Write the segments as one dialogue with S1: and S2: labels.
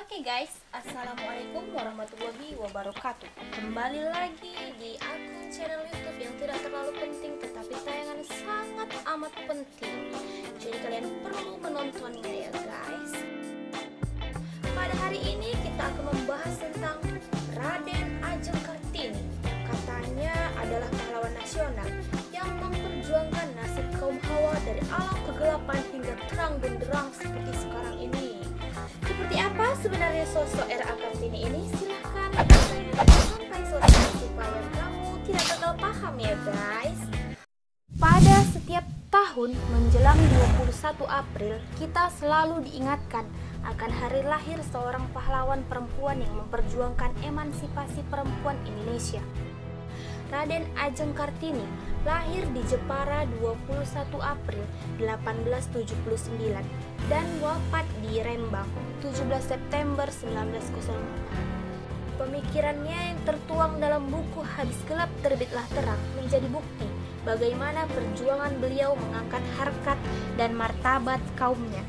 S1: Oke guys, Assalamualaikum warahmatullahi wabarakatuh. Kembali lagi di akun channel YouTube yang tidak terlalu penting tetapi tayangan sangat amat penting. Jadi kalian perlu menontonnya ya guys. Pada hari ini kita akan membahas tentang Raden Ajeng Kartini. Katanya adalah pahlawan nasional yang memperjuangkan nasib kaum Hawa dari alam kegelapan hingga terang benderang seperti sekarang ini. Seperti apa sebenarnya sosok R.A. Kartini ini? Silahkan sampai selesai supaya kamu tidak gagal paham ya guys. Pada setiap tahun menjelang 21 April, kita selalu diingatkan akan hari lahir seorang pahlawan perempuan yang memperjuangkan emansipasi perempuan Indonesia. Raden Ajeng Kartini lahir di Jepara 21 April 1879 dan wafat di Rembang 17 September 1904. Pemikirannya yang tertuang dalam buku Habis Gelap Terbitlah Terang menjadi bukti bagaimana perjuangan beliau mengangkat harkat dan martabat kaumnya.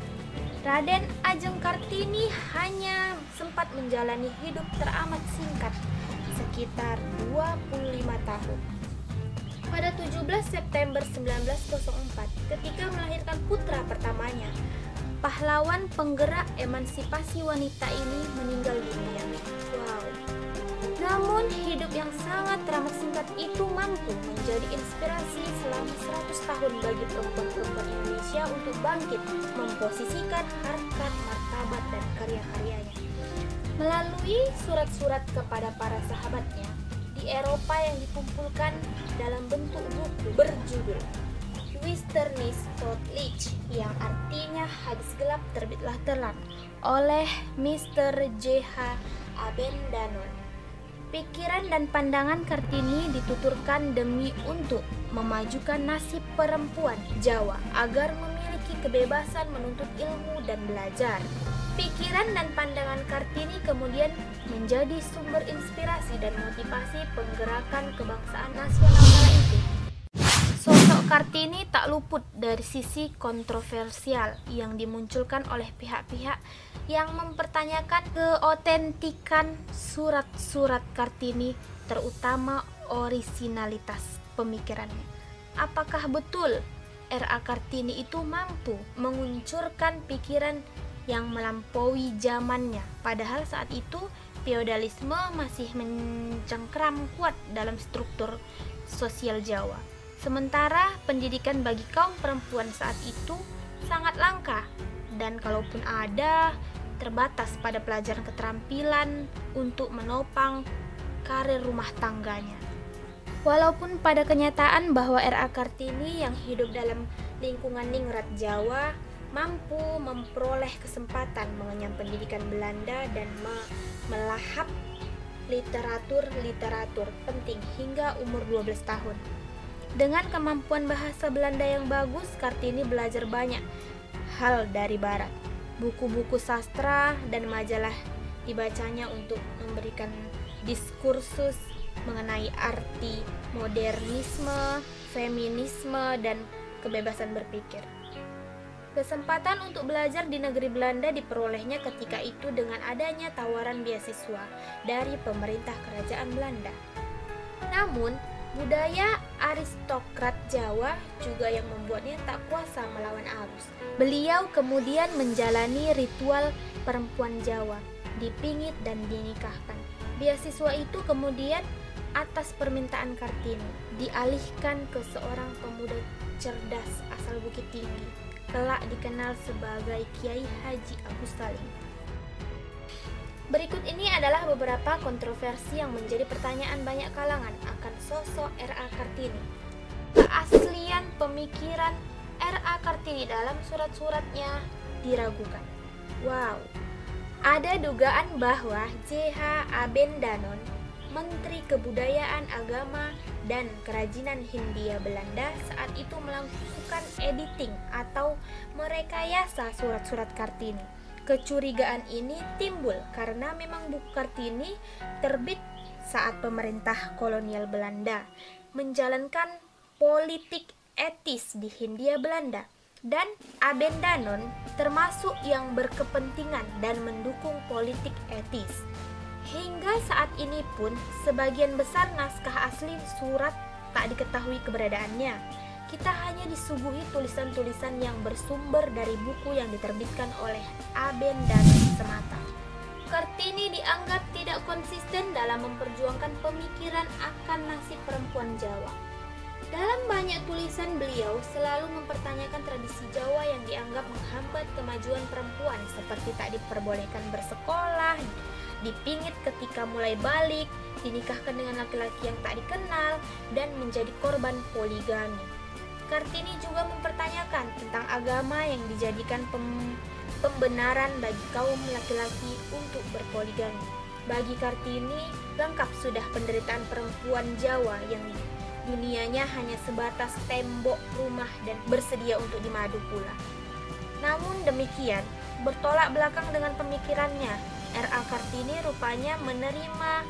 S1: Raden Ajeng Kartini hanya sempat menjalani hidup teramat singkat, sekitar 25 tahun. Pada 17 September 1904, ketika melahirkan putra pertamanya, pahlawan penggerak emansipasi wanita ini meninggal dunia. Wow. Namun hidup yang sangat teramat singkat itu mampu menjadi inspirasi selama 100 tahun bagi perempuan-perempuan Indonesia untuk bangkit memposisikan harkat, martabat, dan karya-karyanya. Melalui surat-surat kepada para sahabatnya di Eropa yang dikumpulkan dalam bentuk buku berjudul Wisternis tot Licht, yang artinya Habis Gelap Terbitlah Terang oleh Mr. J.H. Abendanon. Pikiran dan pandangan Kartini dituturkan demi untuk memajukan nasib perempuan Jawa agar memiliki kebebasan menuntut ilmu dan belajar. Pikiran dan pandangan Kartini kemudian menjadi sumber inspirasi dan motivasi penggerakan kebangsaan nasional kala itu. Sosok Kartini tak luput dari sisi kontroversial yang dimunculkan oleh pihak-pihak yang mempertanyakan keotentikan surat-surat Kartini, terutama orisinalitas pemikirannya. Apakah betul R.A. Kartini itu mampu menguncurkan pikiran yang melampaui zamannya, padahal saat itu feodalisme masih mencengkram kuat dalam struktur sosial Jawa. Sementara pendidikan bagi kaum perempuan saat itu sangat langka, dan kalaupun ada, terbatas pada pelajaran keterampilan untuk menopang karir rumah tangganya. Walaupun pada kenyataan bahwa R.A. Kartini yang hidup dalam lingkungan ningrat Jawa mampu memperoleh kesempatan mengenyam pendidikan Belanda dan melahap literatur penting hingga umur 12 tahun. Dengan kemampuan bahasa Belanda yang bagus, Kartini belajar banyak hal dari barat. Buku-buku sastra dan majalah dibacanya untuk memberikan diskursus mengenai arti modernisme, feminisme, dan kebebasan berpikir. Kesempatan untuk belajar di negeri Belanda diperolehnya ketika itu dengan adanya tawaran beasiswa dari pemerintah kerajaan Belanda. Namun, budaya aristokrat Jawa juga yang membuatnya tak kuasa melawan arus. Beliau kemudian menjalani ritual perempuan Jawa, dipingit dan dinikahkan. Beasiswa itu kemudian atas permintaan Kartini dialihkan ke seorang pemuda cerdas asal Bukit Tinggi, kelak dikenal sebagai Kiai Haji Agus Salim. Berikut ini adalah beberapa kontroversi yang menjadi pertanyaan banyak kalangan akan sosok R.A. Kartini. Keaslian pemikiran R.A. Kartini dalam surat-suratnya diragukan. Wow, ada dugaan bahwa J.H. Abendanon, Menteri Kebudayaan, Agama, dan Kerajinan Hindia Belanda saat itu melakukan editing atau merekayasa surat-surat Kartini. Kecurigaan ini timbul karena memang buku Kartini terbit saat pemerintah kolonial Belanda menjalankan politik etis di Hindia Belanda dan Abendanon termasuk yang berkepentingan dan mendukung politik etis. Hingga saat ini pun, sebagian besar naskah asli surat tak diketahui keberadaannya. Kita hanya disuguhi tulisan-tulisan yang bersumber dari buku yang diterbitkan oleh Abendanon semata. Kartini dianggap tidak konsisten dalam memperjuangkan pemikiran akan nasib perempuan Jawa. Dalam banyak tulisan beliau selalu mempertanyakan tradisi Jawa yang dianggap menghambat kemajuan perempuan, seperti tak diperbolehkan bersekolah, dipingit ketika mulai balik, dinikahkan dengan laki-laki yang tak dikenal, dan menjadi korban poligami. Kartini juga mempertanyakan tentang agama yang dijadikan pembenaran bagi kaum laki-laki untuk berpoligami. Bagi Kartini, lengkap sudah penderitaan perempuan Jawa yang dunianya hanya sebatas tembok rumah dan bersedia untuk dimadu pula. Namun demikian, bertolak belakang dengan pemikirannya, R.A. Kartini rupanya menerima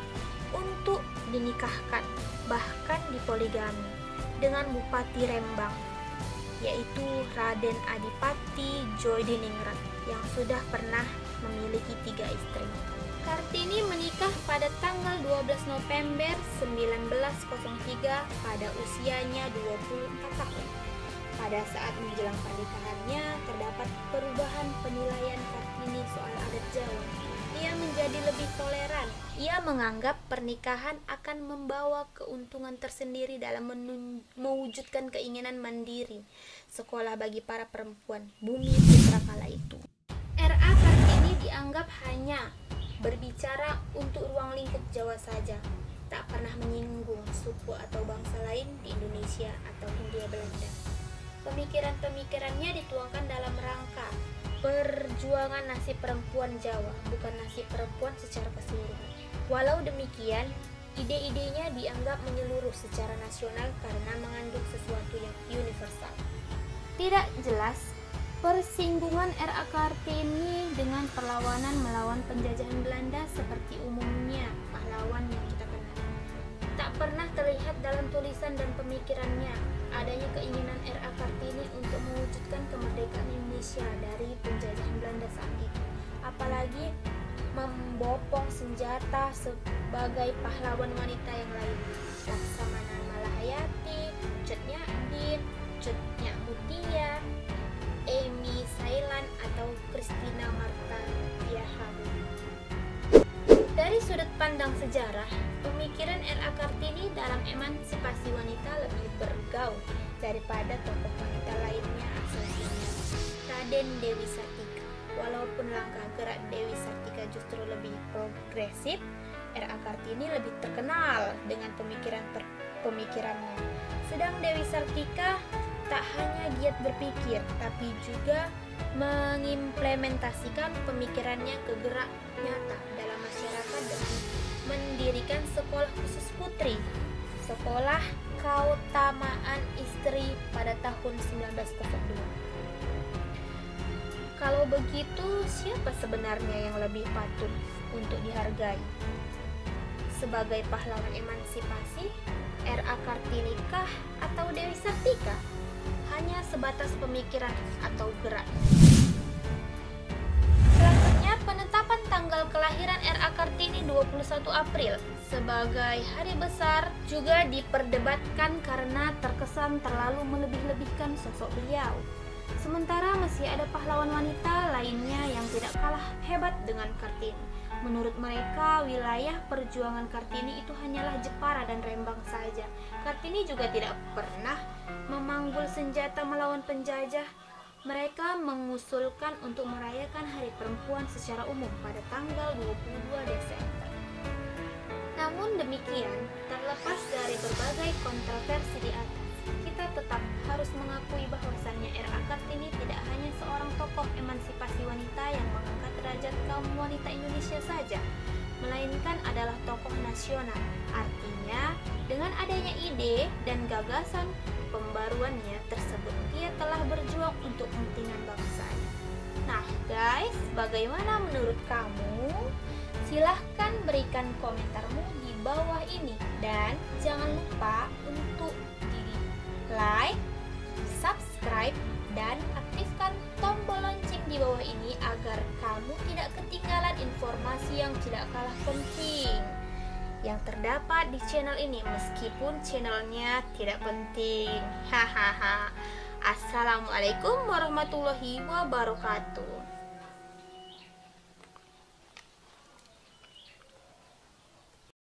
S1: untuk dinikahkan, bahkan dipoligami, dengan Bupati Rembang, yaitu Raden Adipati Djodiningrat yang sudah pernah memiliki 3 istri. Kartini menikah pada tanggal 12 November 1903 pada usianya 24 tahun. Pada saat menjelang pernikahannya, terdapat perubahan penilaian Kartini soal adat Jawa. Ia menjadi lebih toleran. Ia menganggap pernikahan akan membawa keuntungan tersendiri dalam mewujudkan keinginan mandiri sekolah bagi para perempuan bumi putra kala itu. R.A. Kartini dianggap hanya berbicara untuk ruang lingkup Jawa saja, tak pernah menyinggung suku atau bangsa lain di Indonesia atau Hindia Belanda. Pemikiran-pemikirannya dituangkan dalam rangka perjuangan nasib perempuan Jawa, bukan nasib perempuan secara keseluruhan. Walau demikian, ide-idenya dianggap menyeluruh secara nasional karena mengandung sesuatu yang universal. Tidak jelas persinggungan R.A. Kartini dengan perlawanan melawan penjajahan Belanda seperti umumnya pahlawan yang kita kenal. Tak pernah terlihat dalam tulisan dan pemikirannya adanya keinginan R.A. Kartini untuk mewujudkan kemerdekaan Indonesia dari penjajahan Belanda saat itu, apalagi membopong senjata sebagai pahlawan wanita yang lain, Laksamana Malahayati, Cut Nyak-din, Cut Nyak Mutia, Amy Sailan atau Christina Marta Tiahamu. Dari sudut pandang sejarah, pemikiran R.A. Kartini dalam emansipasi wanita lebih bergaul daripada tokoh wanita lainnya aslinya. Raden Dewi Sartika. Walaupun langkah gerak Dewi Sartika justru lebih progresif, R.A. Kartini lebih terkenal dengan pemikirannya. Sedang Dewi Sartika tak hanya giat berpikir, tapi juga mengimplementasikan pemikirannya ke gerak nyata dalam masyarakat dengan mendirikan sekolah khusus putri, Sekolah Keutamaan Istri pada tahun 1902. Kalau begitu, siapa sebenarnya yang lebih patut untuk dihargai? Sebagai pahlawan emansipasi, R.A. Kartini kah atau Dewi Sartika? Hanya sebatas pemikiran atau gerak. Selanjutnya, penetapan tanggal kelahiran R.A. Kartini 21 April sebagai hari besar juga diperdebatkan karena terkesan terlalu melebih-lebihkan sosok beliau. Sementara masih ada pahlawan wanita lainnya yang tidak kalah hebat dengan Kartini. Menurut mereka, wilayah perjuangan Kartini itu hanyalah Jepara dan Rembang saja. Kartini juga tidak pernah memanggul senjata melawan penjajah. Mereka mengusulkan untuk merayakan Hari Perempuan secara umum pada tanggal 22 Desember. Namun demikian, terlepas dari berbagai kontroversi di atas, kita tetap harus mengakui bahwasannya R.A. Kartini tidak hanya seorang tokoh emansipasi wanita yang mengangkat derajat kaum wanita Indonesia saja, melainkan adalah tokoh nasional. Artinya, dengan adanya ide dan gagasan pembaruannya tersebut, dia telah berjuang untuk kepentingan bangsanya. Nah guys, bagaimana menurut kamu? Silahkan berikan komentarmu di bawah ini, dan jangan lupa untuk di like, subscribe, Dan aktifkan tombol lonceng di bawah ini agar kamu tidak ketinggalan informasi yang tidak kalah penting yang terdapat di channel ini, meskipun channelnya tidak penting. Hahaha. Assalamualaikum warahmatullahi wabarakatuh.